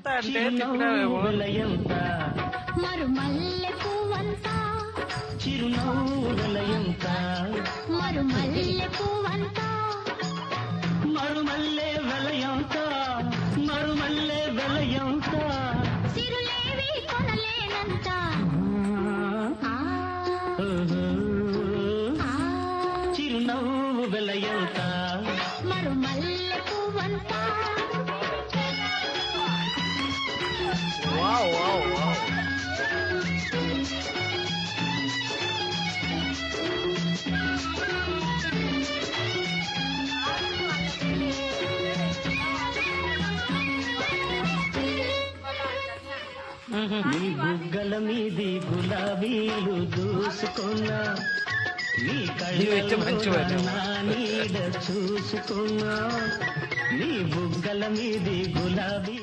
ఎంత అంటే తిప్పినావేమో. మరుమల్లె పువ్వంత చిరునవ్వులయంత మరుమల్లె పువ్వంత మరుమల్లె వెలయంత మరుమల్లె వెలయంత సిరులేవి కొనలేనంత ఆ, ఆ, చిరునవ్వు వెలయంత మరుమల్లె పువ్వంత వావ్ వావ్ వావ్. నీ బుగ్గల మీది గులాబీలు దూసుకున్నా నీ నీవైతే మంచివాడు. కళ్ళ నీడ చూసుకున్నా నీ బుగ్గల మీది గులాబీ